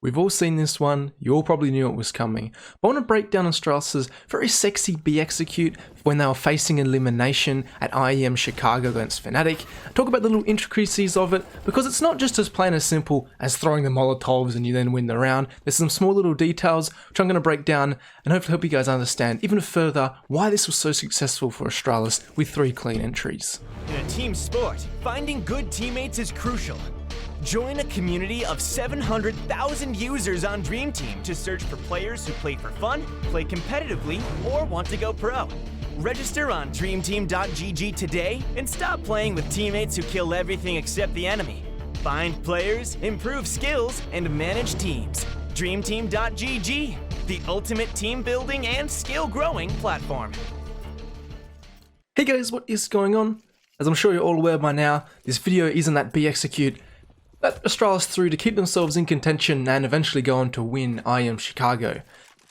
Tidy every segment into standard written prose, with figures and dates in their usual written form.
We've all seen this one, you all probably knew it was coming. I want to break down Astralis' very sexy B execute when they were facing elimination at IEM Chicago against Fnatic. Talk about the little intricacies of it, because it's not just as plain as simple as throwing the Molotovs and you then win the round. There's some small little details which I'm going to break down and hopefully help you guys understand even further why this was so successful for Astralis with 3 clean entries. In a team sport, finding good teammates is crucial. Join a community of 700,000 users on Dream Team to search for players who play for fun, play competitively, or want to go pro. Register on dreamteam.gg today and stop playing with teammates who kill everything except the enemy. Find players, improve skills, and manage teams. Dreamteam.gg, the ultimate team building and skill growing platform. Hey guys, what is going on? As I'm sure you're all aware by now, this video isn't that B execute that Astralis threw to keep themselves in contention and eventually go on to win IEM Chicago.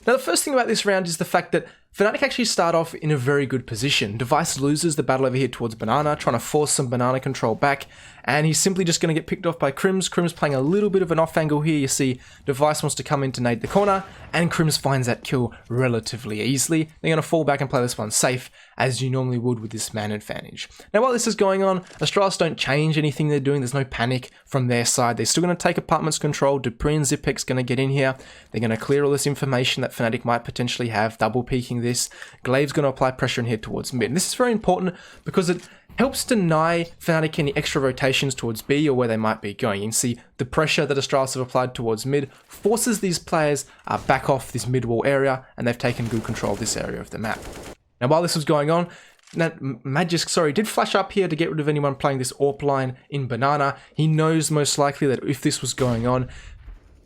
Now the first thing about this round is the fact that Fnatic actually start off in a very good position. Device loses the battle over here towards Banana, trying to force some Banana control back, and he's simply just going to get picked off by Krims. Krims playing a little bit of an off angle here. You see Device wants to come in to nade the corner, and Krims finds that kill relatively easily. They're going to fall back and play this one safe, as you normally would with this man advantage. Now while this is going on, Astralis don't change anything they're doing. There's no panic from their side. They're still going to take apartments control. dupreeh and Xyp9x going to get in here. They're going to clear all this information that Fnatic might potentially have, double peeking this. Glaive's going to apply pressure in here towards mid. And this is very important because it helps deny Fnatic any extra rotations towards B or where they might be going. You can see the pressure that Astralis have applied towards mid forces these players back off this mid wall area, and they've taken good control of this area of the map. Now while this was going on, Magisk, did flash up here to get rid of anyone playing this AWP line in Banana. He knows most likely that if this was going on,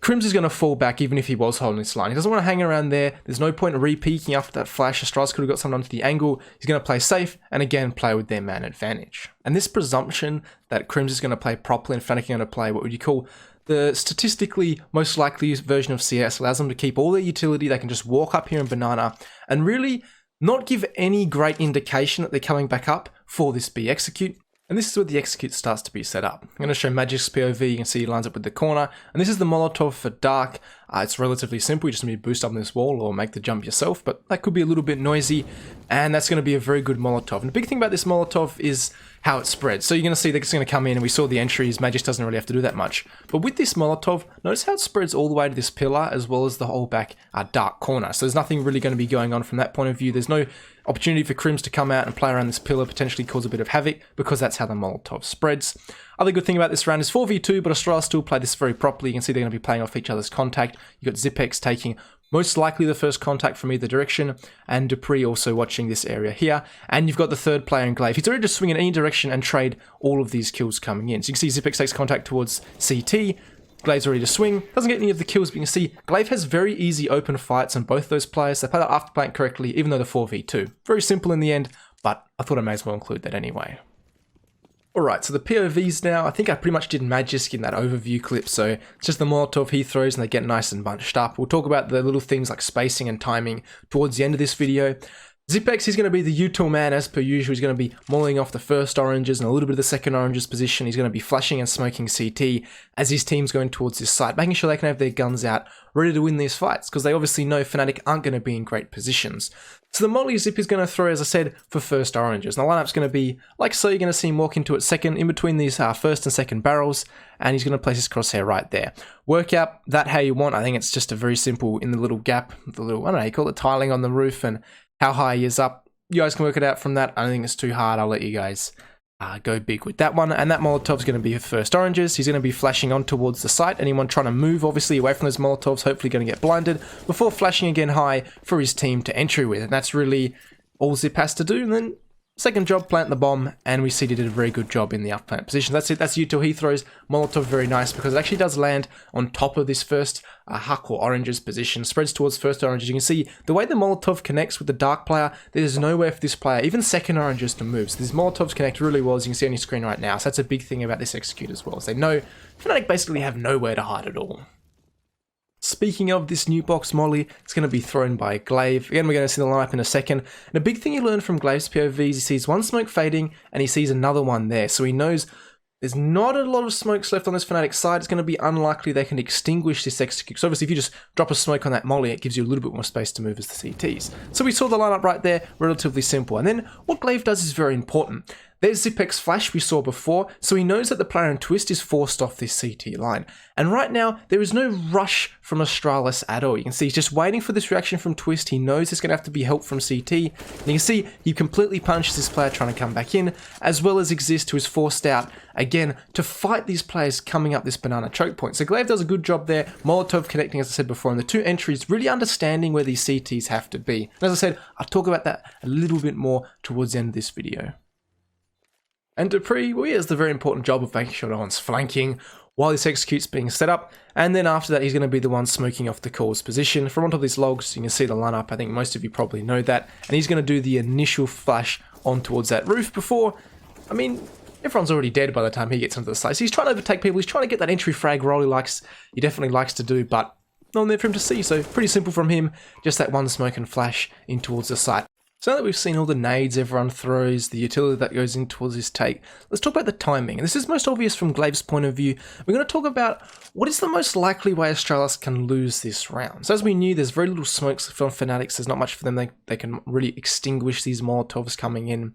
Krims is going to fall back even if he was holding this line. He doesn't want to hang around there. There's no point in re-peeking after that flash. Astralis could have got someone onto the angle. He's going to play safe and again play with their man advantage. And this presumption that Krims is going to play properly and Fnatic are going to play what would you call the statistically most likely version of CS allows them to keep all their utility. They can just walk up here in Banana and really not give any great indication that they're coming back up for this B execute. And this is where the execute starts to be set up. I'm going to show Magisk's POV. You can see he lines up with the corner. And this is the Molotov for Dark. It's relatively simple. You just need to boost up this wall or make the jump yourself. But that could be a little bit noisy. And that's going to be a very good Molotov. And the big thing about this Molotov is how it spreads. So you're going to see that it's going to come in, and we saw the entries. Magisk doesn't really have to do that much. But with this Molotov, notice how it spreads all the way to this pillar as well as the whole back dark corner. So there's nothing really going to be going on from that point of view. There's no opportunity for Krims to come out and play around this pillar, potentially cause a bit of havoc, because that's how the Molotov spreads. Other good thing about this round is 4v2, but Astralis still play this very properly. You can see they're going to be playing off each other's contact. You've got Xyp9x taking most likely the first contact from either direction, and dupreeh also watching this area here. And you've got the third player in Glaive. He's already just swing in any direction and trade all of these kills coming in. So you can see Xyp9x takes contact towards CT. Glaive's ready to swing. Doesn't get any of the kills, but you can see Glaive has very easy open fights on both those players. They play that after playing correctly, even though they're 4v2. Very simple in the end, but I thought I may as well include that anyway. Alright, so the POVs now, I think I pretty much did Magisk in that overview clip, so it's just the Molotov he throws and they get nice and bunched up. We'll talk about the little things like spacing and timing towards the end of this video. Xyp9x is going to be the util man as per usual. He's going to be mulling off the first oranges and a little bit of the second oranges position. He's going to be flashing and smoking CT as his team's going towards this site, making sure they can have their guns out, ready to win these fights, because they obviously know Fnatic aren't going to be in great positions. So the molly Xyp is going to throw, as I said, for first oranges. And the lineup's going to be, like so, you're going to see him walk into it second, in between these first and second barrels, and he's going to place his crosshair right there. Work out that how you want. I think it's just a very simple, in the little gap, the little, I don't know, you call it tiling on the roof, and how high he is up. You guys can work it out from that. I don't think it's too hard. I'll let you guys go big with that one. And that Molotov's going to be first oranges. He's going to be flashing on towards the site. Anyone trying to move, obviously, away from those Molotovs, hopefully going to get blinded before flashing again high for his team to entry with. And that's really all Xyp has to do. And then second job, plant the bomb, and we see he did a very good job in the up plant position. That's it. That's util he throws. Molotov very nice because it actually does land on top of this first Huck or oranges position. Spreads towards first oranges. You can see the way the Molotov connects with the dark player, there's nowhere for this player, even second oranges, to move. So these Molotovs connect really well, as you can see on your screen right now. So that's a big thing about this execute as well. So they know Fnatic basically have nowhere to hide at all. Speaking of this new box molly, it's going to be thrown by Glaive. Again, we're going to see the lineup in a second. And a big thing you learn from Glaive's POVs, he sees one smoke fading and he sees another one there. So he knows There's not a lot of smokes left on this Fnatic side. It's going to be unlikely they can extinguish this execute. So obviously if you just drop a smoke on that molly, it gives you a little bit more space to move as the CTs. So we saw the lineup right there, relatively simple. And then what Glaive does is very important. There's Xyp9x flash we saw before, so he knows that the player in Twist is forced off this CT line. And right now, there is no rush from Astralis at all. You can see he's just waiting for this reaction from Twist. He knows there's going to have to be help from CT. And you can see he completely punishes this player trying to come back in, as well as Xizt, who is forced out, again, to fight these players coming up this banana choke point. So Glaive does a good job there. Molotov connecting, as I said before, and the two entries really understanding where these CTs have to be. And as I said, I'll talk about that a little bit more towards the end of this video. And dupreeh, well, he has the very important job of making sure no one's flanking while this execute's being set up, and then after that he's going to be the one smoking off the call's position. From on top of these logs, you can see the lineup. I think most of you probably know that, and he's going to do the initial flash on towards that roof before, I mean, everyone's already dead by the time he gets into the site. So he's trying to overtake people, he's trying to get that entry frag roll he definitely likes to do, but not there for him to see, so pretty simple from him, just that one smoke and flash in towards the site. So now that we've seen all the nades everyone throws, the utility that goes in towards his take, let's talk about the timing. And this is most obvious from Glaive's point of view. We're going to talk about what is the most likely way Astralis can lose this round. So as we knew, there's very little smokes from Fanatics. There's not much for them. They can really extinguish these Molotovs coming in.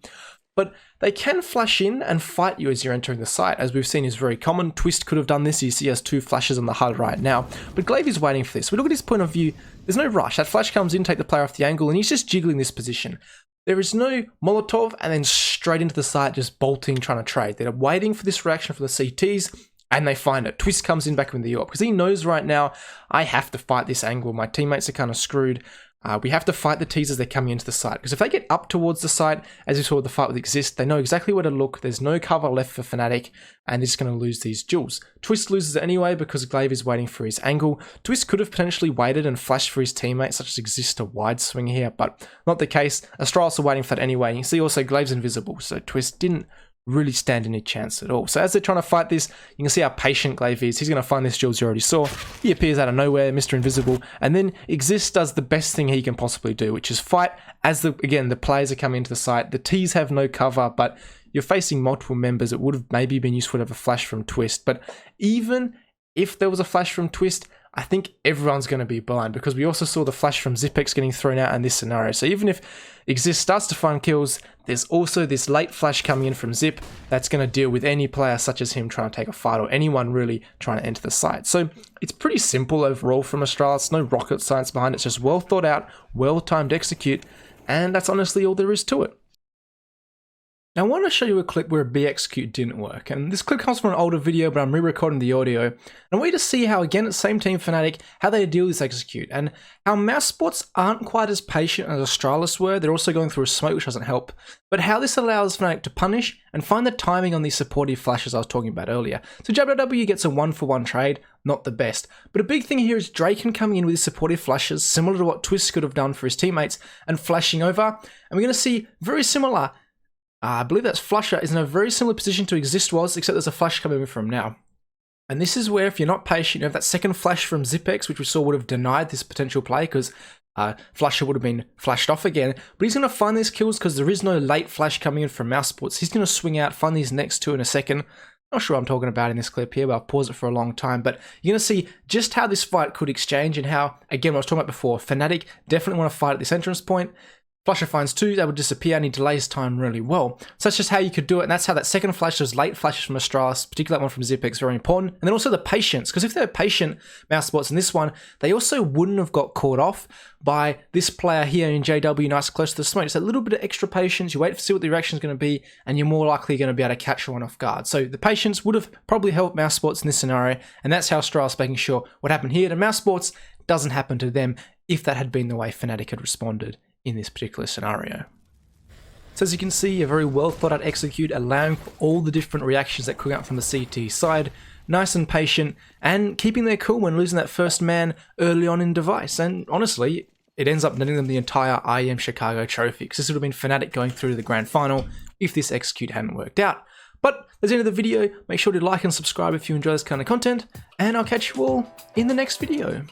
But they can flash in and fight you as you're entering the site, as we've seen is very common. Twist could have done this. You see he has two flashes on the HUD right now. But Glaive is waiting for this. We look at his point of view. There's no rush. That flash comes in, take the player off the angle, and he's just jiggling this position. There is no Molotov and then straight into the site, just bolting, trying to trade. They're waiting for this reaction from the CTs, and they find it. Twist comes in back with the AWP, because he knows right now, I have to fight this angle. My teammates are kind of screwed. We have to fight the T's as they're coming into the site, because if they get up towards the site, as we saw with the fight with Xizt, they know exactly where to look. There's no cover left for Fnatic, and they're just going to lose these duels. Twist loses it anyway because Glaive is waiting for his angle. Twist could have potentially waited and flashed for his teammates, such as Xizt a wide swing here, but not the case. Astralis are waiting for that anyway. You see also Glaive's invisible, so Twist didn't really stand any chance at all. So as they're trying to fight this, you can see how patient Glaive is. He's going to find this Jules you already saw. He appears out of nowhere, Mr. Invisible, and then Xizt does the best thing he can possibly do, which is fight as the players are coming into the site. The T's have no cover, but you're facing multiple members. It would have maybe been useful to have a flash from Twist, but even if there was a flash from Twist, I think everyone's going to be blind, because we also saw the flash from Xyp9x getting thrown out in this scenario. So even if Xizt starts to find kills, there's also this late flash coming in from Xyp that's going to deal with any player such as him trying to take a fight, or anyone really trying to enter the site. So it's pretty simple overall from Astralis. No rocket science behind it. It's just well thought out, well timed execute, and that's honestly all there is to it. Now I want to show you a clip where a B execute didn't work, and this clip comes from an older video, but I'm re-recording the audio, and I want you to see how, again, it's same team Fnatic, how they deal with this execute, and how Mousesports aren't quite as patient as Astralis were. They're also going through a smoke, which doesn't help, but how this allows Fnatic to punish and find the timing on these supportive flashes I was talking about earlier. So JabberW gets a 1-for-1 trade, not the best, but a big thing here is Draken coming in with his supportive flashes, similar to what Twist could have done for his teammates, and flashing over, and we're going to see very similar. I believe that's Flusha is in a very similar position to Xizt was, except there's a flash coming from now. And this is where, if you're not patient, you have that second flash from Xyp9x, which we saw would have denied this potential play, because Flusha would have been flashed off again. But he's going to find these kills because there is no late flash coming in from Mousesports. He's going to swing out, find these next two in a second. Not sure what I'm talking about in this clip here, but I'll pause it for a long time. But you're going to see just how this fight could exchange, and how, again, what I was talking about before, Fnatic definitely want to fight at this entrance point. Flusha finds two, they would disappear, and he delays time really well. So that's just how you could do it, and that's how that second flash, those late flashes from Astralis, particularly that one from Xyp9x, very important. And then also the patience, because if they're patient, Mousesports in this one, they also wouldn't have got caught off by this player here in JW nice close to the smoke. It's a little bit of extra patience, you wait to see what the reaction is going to be, and you're more likely going to be able to catch one off guard. So the patience would have probably helped Mousesports in this scenario, and that's how Astralis making sure what happened here to Mousesports doesn't happen to them, if that had been the way Fnatic had responded in this particular scenario. So as you can see, a very well thought out execute, allowing for all the different reactions that could come from the CT side, nice and patient, and keeping their cool when losing that first man early on in device. And honestly, it ends up netting them the entire IEM Chicago trophy, because this would have been Fnatic going through to the grand final if this execute hadn't worked out. But that's the end of the video. Make sure to like and subscribe if you enjoy this kind of content, and I'll catch you all in the next video.